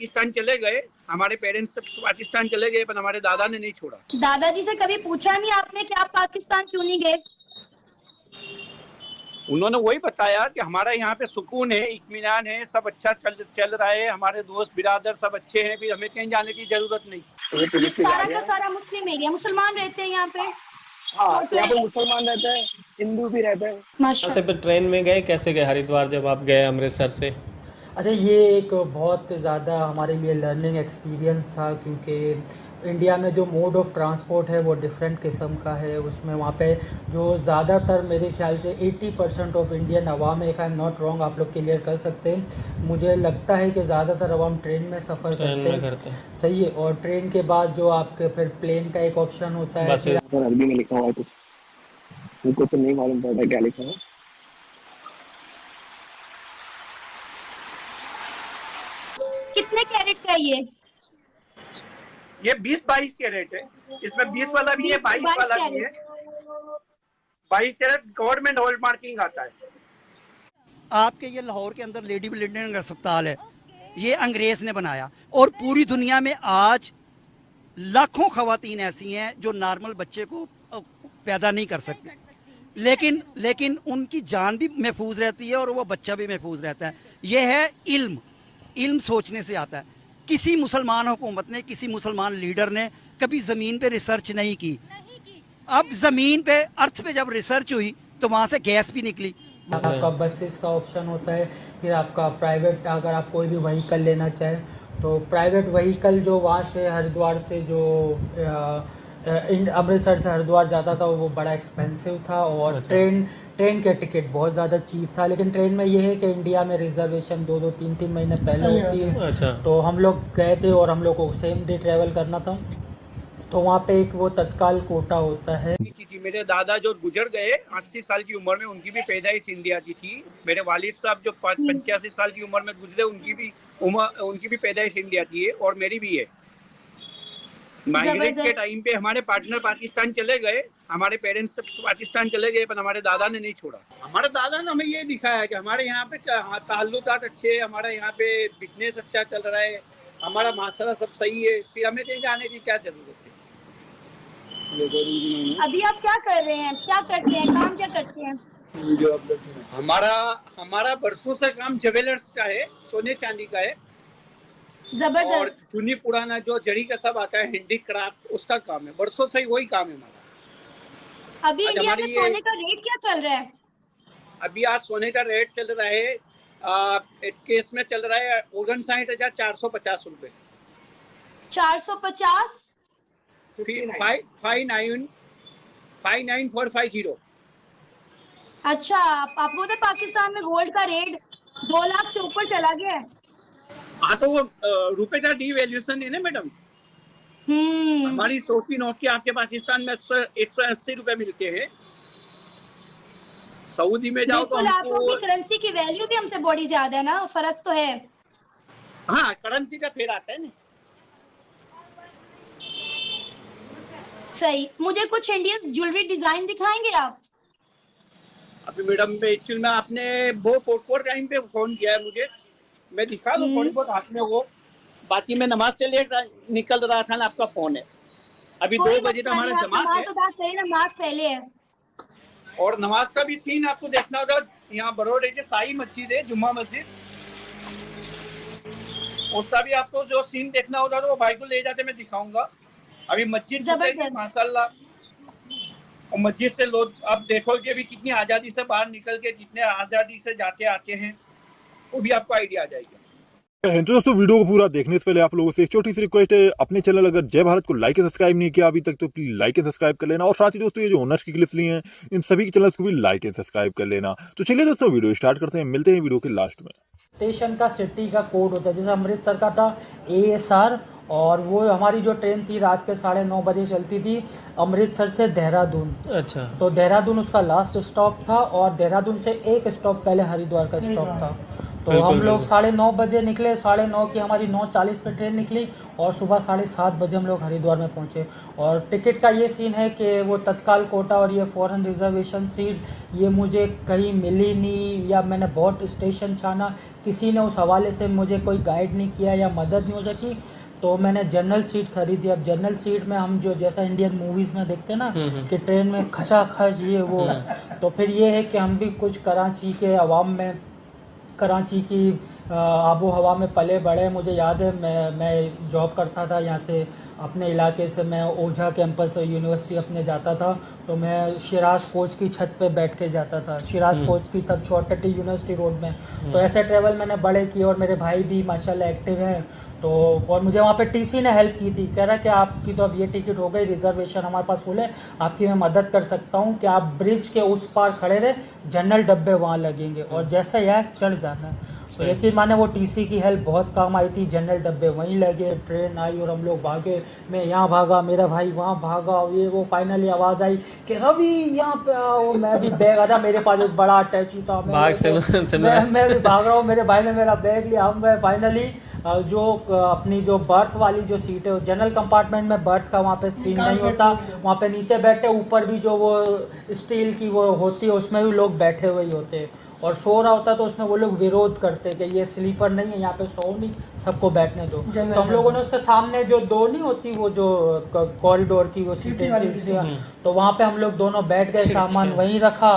पाकिस्तान चले गए, हमारे पेरेंट्स पाकिस्तान चले गए, पर हमारे दादा ने नहीं छोड़ा। दादाजी से कभी पूछा नहीं आपने कि आप पाकिस्तान क्यों नहीं गए? उन्होंने वही बताया कि हमारा यहाँ पे सुकून है, इत्मीनान है, सब अच्छा चल रहा है, हमारे दोस्त बिरादर सब अच्छे हैं, फिर हमें कहीं जाने की जरूरत नहीं। ये सारा का सारा मुस्लिम एरिया, मुसलमान रहते हैं यहाँ पे। हाँ, यहाँ पे मुसलमान रहते हैं, हिंदू भी रहते हैं। माशा से ट्रेन में गए, कैसे गए हरिद्वार जब आप गए अमृतसर से? अरे ये एक बहुत ज़्यादा हमारे लिए लर्निंग एक्सपीरियंस था, क्योंकि इंडिया में जो मोड ऑफ ट्रांसपोर्ट है वो डिफरेंट किस्म का है। उसमें वहाँ पे जो ज़्यादातर मेरे ख्याल से 80% ऑफ इंडियन अवाम है, if I am not wrong, आप लोग क्लियर कर सकते हैं। मुझे लगता है कि ज़्यादातर अवाम ट्रेन में सफ़र करते हैं। सही है। और ट्रेन के बाद जो आपके फिर प्लेन का एक ऑप्शन होता है। अरबी में लिखा हुआ है कुछ, उनको तो नहीं मालूम पड़ता क्या लिखा है। कितने कैरेट का ये 20-22 कैरेट है। इसमें 20 वाला भी है, 22 वाला भी है। 22 कैरेट गवर्नमेंट हॉल मार्किंग आता है। आपके ये लाहौर के अंदर लेडी ब्लिंडन अस्पताल है, ये अंग्रेज ने बनाया, और पूरी दुनिया में आज लाखों खवातीन ऐसी हैं जो नॉर्मल बच्चे को पैदा नहीं कर सकती, लेकिन उनकी जान भी महफूज रहती है और वो बच्चा भी महफूज रहता है। ये है इल्म सोचने से आता है। किसी मुसलमान हुकूमत ने, किसी मुसलमान लीडर ने कभी ज़मीन पे रिसर्च नहीं की। अब ज़मीन पे, अर्थ पे जब रिसर्च हुई तो वहाँ से गैस भी निकली। आपका बसेस का ऑप्शन होता है, फिर आपका प्राइवेट, अगर आप कोई भी व्हीकल लेना चाहें तो प्राइवेट व्हीकल जो वहाँ से हरिद्वार से जो अमृतसर से हरिद्वार जाता था वो बड़ा एक्सपेंसिव था। और ट्रेन के टिकट बहुत ज़्यादा चीप था। लेकिन ट्रेन में ये है कि इंडिया में रिजर्वेशन 2-2, 3-3 महीने पहले होती है। तो हम लोग गए थे और हम लोग को सेम डे ट्रैवल करना था, तो वहाँ पे एक वो तत्काल कोटा होता है। मेरे दादा जो गुजर गए 80 साल की उम्र में, उनकी भी पैदाइश इंडिया की थी। मेरे वालिद साहब जो 85 साल की उम्र में गुजरे, उनकी भी पैदाइश इंडिया की है, और मेरी भी है। माइग्रेट के टाइम पे हमारे पार्टनर पाकिस्तान चले गए, हमारे पेरेंट्स पाकिस्तान चले गए, पर हमारे दादा ने नहीं छोड़ा। हमारे दादा ने हमें ये दिखाया कि हमारे यहाँ पे ताल्लुकात अच्छे हैं, हमारा यहाँ पे बिजनेस अच्छा चल रहा है, हमारा माशरा सब सही है, फिर हमें कहीं जाने की क्या जरूरत है। अभी आप क्या कर रहे हैं, क्या करते हैं, काम क्या करते हैं? हमारा बरसों से काम ज्वेलर्स का है, सोने चांदी का है। जबरदस्त। और चुनी पुराना जो जड़ी का सब आता है, हैंडीक्राफ्ट, उसका काम है। बरसों से वही काम है हमारा। अभी इंडिया में सोने का रेट क्या चल रहा है? अभी आज सोने का रेट चल रहा है, एक केस में चल रहा है 59,450 रुपए। 450? 59,450। अच्छा, आपको तो पाकिस्तान में गोल्ड का रेट 2 लाख से ऊपर चला गया है। हाँ, तो वो रुपए का डिवैल्यूएशन है ना मैडम। हमारी 100 की नोट के आपके पाकिस्तान में 180 रुपए मिलते हैं। सऊदी में जाओ तो आपको की करेंसी की वैल्यू भी हमसे बड़ी ज्यादा है ना, फर्क तो है। हाँ, करेंसी का फेर आता है ना। सही। मुझे कुछ इंडियन ज्वेलरी डिजाइन दिखाएंगे आप? अभी मैडम एक्चुअली में आपने वो पोर्ट टाइम पे फोन किया है मुझे, मैं दिखा दूं थोड़ी बहुत हाथ में वो। बाकी मैं नमाज से लेकर निकल रहा था ना, आपका फोन है। अभी 2 बजे तक हमारा जमात है। तो बात करें, नमाज पहले है। और नमाज का भी सीन आपको देखना होगा। यहाँ बरोड़े से साई मस्जिद है, जुम्मा मस्जिद, उसका भी आपको जो सीन देखना होगा तो वो भाई को ले जाते मैं दिखाऊंगा। अभी मस्जिद माशाल्लाह, और मस्जिद से लोग आप देखोगे भी कितनी आज़ादी से बाहर निकल के कितने आज़ादी से जाते आते हैं, वो भी आपको आइडिया आ जाएगा। तो दोस्तों, वीडियो को पूरा देखने से पहले आप लोगों से एक छोटी सी रिक्वेस्ट है, अपने चैनल अगर जय भारत को लाइक एंड सब्सक्राइब नहीं किया अभी तक तो प्लीज लाइक एंड सब्सक्राइब कर लेना। और साथ ही दोस्तों, ये जो ओनर्स की क्लिप्स ली हैं इन सभी के चैनल्स को भी लाइक एंड सब्सक्राइब कर लेना। तो चलिए दोस्तों, वीडियो स्टार्ट करते हैं, मिलते हैं वीडियो के लास्ट में। स्टेशन का सिटी का कोड होता है, जैसे अमृतसर का था ASR, और वो हमारी जो ट्रेन थी रात के 9:30 बजे चलती थी अमृतसर से देहरादून। अच्छा। तो देहरादून उसका लास्ट स्टॉप था, और देहरादून से एक स्टॉप पहले हरिद्वार का स्टॉप था। तो तो हम लोग 9:30 बजे निकले, 9:30 की हमारी 9:40 पे ट्रेन निकली और सुबह 7:30 बजे हम लोग हरिद्वार में पहुंचे। और टिकट का ये सीन है कि वो तत्काल कोटा और ये फ़ॉरेन रिजर्वेशन सीट ये मुझे कहीं मिली नहीं, या मैंने बहुत स्टेशन छाना, किसी ने उस हवाले से मुझे कोई गाइड नहीं किया या मदद नहीं हो सकी, तो मैंने जनरल सीट खरीदी। अब जनरल सीट में हम जो जैसा इंडियन मूवीज़ में देखते हैं ना कि ट्रेन में खचाखच ये वो, तो फिर ये है कि हम भी कुछ कराची के अवाम में, कराची की आबो हवा में पले बड़े। मुझे याद है मैं जॉब करता था यहाँ से, अपने इलाके से मैं ओझा कैंपस यूनिवर्सिटी अपने जाता था, तो मैं शिराज कोच की छत पे बैठ के जाता था, शिराज कोच की तब शॉर्टकट यूनिवर्सिटी रोड में। तो ऐसे ट्रैवल मैंने बड़े किए और मेरे भाई भी माशाल्लाह एक्टिव हैं। तो और मुझे वहाँ पे टीसी ने हेल्प की थी, कह रहा कि आपकी तो अब ये टिकट हो गई, रिजर्वेशन हमारे पास फुल है, आपकी मैं मदद कर सकता हूँ कि आप ब्रिज के उस पार खड़े रहे, जनरल डब्बे वहाँ लगेंगे और जैसा यह चढ़ जाना। तो यकीन माने वो टीसी की हेल्प बहुत काम आई थी, जनरल डब्बे वहीं लगे, ट्रेन आई और हम लोग भागे, मैं यहाँ भागा, मेरा भाई वहाँ भागा, और ये वो फाइनली आवाज़ आई कि रवि यहाँ पे आओ। मैं भी बैग आया, मेरे पास एक बड़ा अटैची था, मैं भी भाग रहा हूँ, मेरे भाई ने मेरा बैग लिया। हम फाइनली जो अपनी जो बर्थ वाली जो सीट है, जनरल कंपार्टमेंट में बर्थ का वहाँ पे सीन नहीं होता, वहाँ पे नीचे बैठे, ऊपर भी जो वो स्टील की वो होती है उसमें भी लोग बैठे हुए ही होते हैं, और सो रहा होता तो उसमें वो लोग विरोध करते कि ये स्लीपर नहीं है, यहाँ पे सो नहीं, सबको बैठने दो। तो हम लोगों ने उसके सामने जो दो नहीं होती वो जो कॉरिडोर की वो सीटें, तो वहाँ पे हम लोग दोनों बैठ गए, सामान वहीं रखा,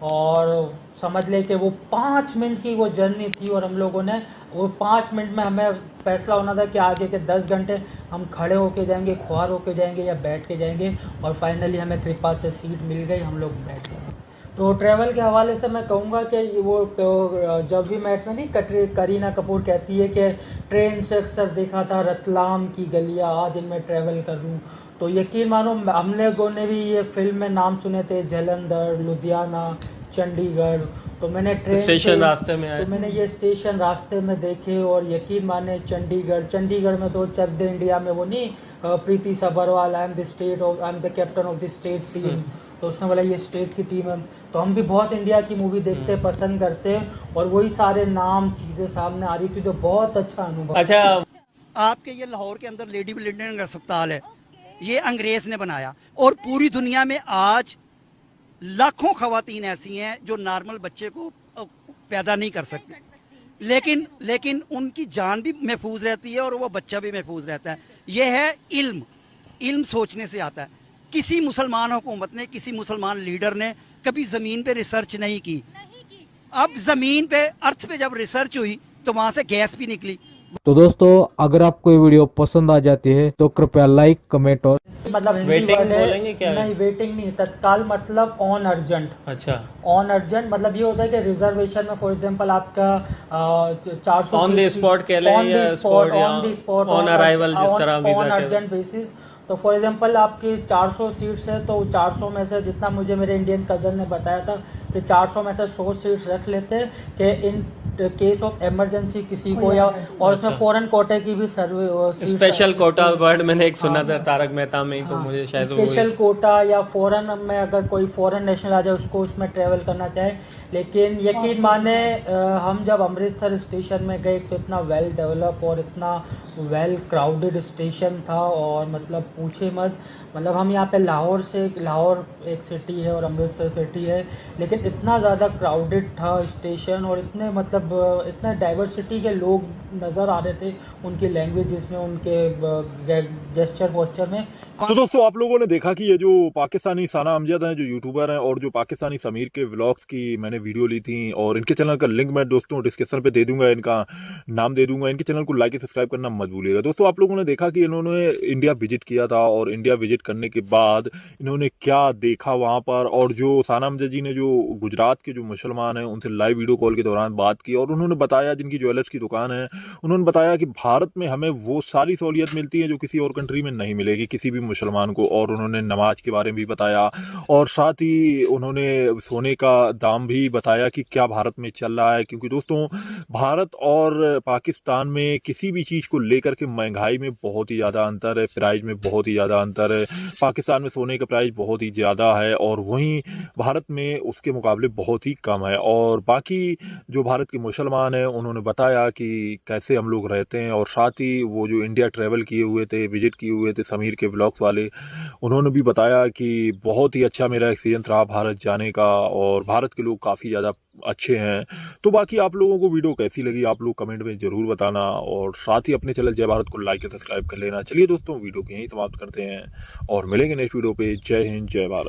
और समझ ले कि वो 5 मिनट की वो जर्नी थी, और हम लोगों ने वो 5 मिनट में हमें फैसला होना था कि आगे के 10 घंटे हम खड़े होके जाएंगे, ख्वार होके जाएंगे या बैठ के जाएंगे, और फाइनली हमें कृपा से सीट मिल गई, हम लोग बैठ गए। तो ट्रैवल के हवाले से मैं कहूँगा कि वो जब भी मैं नहीं करीना कपूर कहती है कि ट्रेन से अक्सर देखा था रतलाम की गलियाँ, आज इनमें ट्रैवल कर लूँ, तो यकीन मानो हम लोगों ने भी ये फिल्म में नाम सुने थे, जलंधर, लुधियाना, चंडीगढ़, तो मैंने ट्रेन स्टेशन रास्ते में आए, तो मैंने ये स्टेशन रास्ते में देखे, और यकीन माने चंडीगढ़ में तो चक दे इंडिया में वो नहीं Preeti Sabharwal, I am the captain of the state team, तो उसने बोला ये स्टेट की टीम है। तो हम भी बहुत इंडिया की मूवी देखते पसंद करते, और वही सारे नाम चीज़ें सामने आ रही थी, तो बहुत अच्छा अनुभव। अच्छा, आपके ये लाहौर के अंदर लेडी ब्लिंडन अस्पताल है, ये अंग्रेज़ ने बनाया, और पूरी दुनिया में आज लाखों ख़वातीन ऐसी हैं जो नॉर्मल बच्चे को पैदा नहीं कर सकती, लेकिन उनकी जान भी महफूज रहती है और वो बच्चा भी महफूज रहता है। यह है इल्म सोचने से आता है। किसी मुसलमान हुकूमत ने, किसी मुसलमान लीडर ने कभी ज़मीन पे रिसर्च नहीं की। अब ज़मीन पे, अर्थ पे जब रिसर्च हुई तो वहाँ से गैस भी निकली। तो दोस्तों, अगर आपको ये वीडियो पसंद आ जाती है तो कृपया लाइक, कमेंट और मतलब वेटिंग बोलेंगे क्या? नहीं, वेटिंग नहीं, तत्काल मतलब ऑन अर्जेंट। अच्छा, ऑन अर्जेंट मतलब ये होता है कि रिजर्वेशन में फॉर एग्जांपल आपका 400 ऑन द स्पॉट कह लें या स्पॉट ऑन अराइवल, जिस तरह भी ऑन अर्जेंट बेसिस। तो फॉर एग्जांपल आपकी 400 सीट्स है, तो 400 में से जितना मुझे मेरे इंडियन कज़न ने बताया था कि 400 में से 100 सीट्स रख लेते हैं कि इन केस ऑफ इमरजेंसी किसी को, या और उसमें फॉरेन कोटे की भी स्पेशल कोटा वर्ड मैंने एक सुना था तारक मेहता में ही, तो मुझे शायद स्पेशल कोटा, या फॉरेन में अगर कोई फॉरेन नेशनल आ जाए उसको उसमें ट्रैवल करना चाहे। लेकिन यकीन माने हम जब अमृतसर स्टेशन में गए तो इतना वेल डेवलप और इतना वेल क्राउडेड स्टेशन था, और मतलब पूछे मत, मतलब हम यहाँ पे लाहौर एक सिटी है और अमृतसर सिटी है, लेकिन इतना ज़्यादा क्राउडेड था स्टेशन, और इतने मतलब इतना डाइवर्सिटी के लोग नज़र आ रहे थे, उनकी लैंग्वेजेस में, उनके जेस्चर पोस्चर में। तो दोस्तों, आप लोगों ने देखा कि ये जो पाकिस्तानी साना अमजद हैं, जो यूट्यूबर हैं, और जो पाकिस्तानी समीर के व्लॉग्स की मैंने वीडियो ली थी, और इनके चैनल का लिंक मैं दोस्तों डिस्क्रिप्शन पे दे दूंगा, इनका नाम दे दूंगा, इनके चैनल को लाइक सब्सक्राइब करना मत भूलिएगा। दोस्तों, आप लोगों ने देखा कि इन्होंने इंडिया विजिट किया था, और इंडिया विजिट करने के बाद इन्होंने क्या देखा वहाँ पर, और जो साना अमजद जी ने जो गुजरात के जो मुसलमान हैं उनसे लाइव वीडियो कॉल के दौरान बात की, और उन्होंने बताया, जिनकी ज्वेलर्स की दुकान है, उन्होंने बताया कि भारत में हमें वो सारी सहूलियत मिलती है जो किसी और कंट्री में नहीं मिलेगी किसी भी मुसलमान को, और उन्होंने नमाज के बारे में भी बताया, और साथ ही उन्होंने सोने का दाम भी बताया कि क्या भारत में चल रहा है, क्योंकि दोस्तों भारत और पाकिस्तान में किसी भी चीज़ को लेकर के महंगाई में बहुत ही ज़्यादा अंतर है, प्राइस में बहुत ही ज़्यादा अंतर है। पाकिस्तान में सोने का प्राइस बहुत ही ज़्यादा है, और वहीं भारत में उसके मुकाबले बहुत ही कम है, और बाकी जो भारत के मुसलमान हैं, उन्होंने बताया कि कैसे हम लोग रहते हैं, और साथ ही वो जो इंडिया ट्रैवल किए हुए थे, विजिट किए हुए थे समीर के व्लॉग्स वाले, उन्होंने भी बताया कि बहुत ही अच्छा मेरा एक्सपीरियंस रहा भारत जाने का, और भारत के लोग काफ़ी ज़्यादा अच्छे हैं। तो बाकी आप लोगों को वीडियो कैसी लगी आप लोग कमेंट में ज़रूर बताना, और साथ ही अपने चैनल जय भारत को लाइक और सब्सक्राइब कर लेना। चलिए दोस्तों, वीडियो को यहीं समाप्त करते हैं और मिलेंगे नेक्स्ट वीडियो पे। जय हिंद, जय भारत।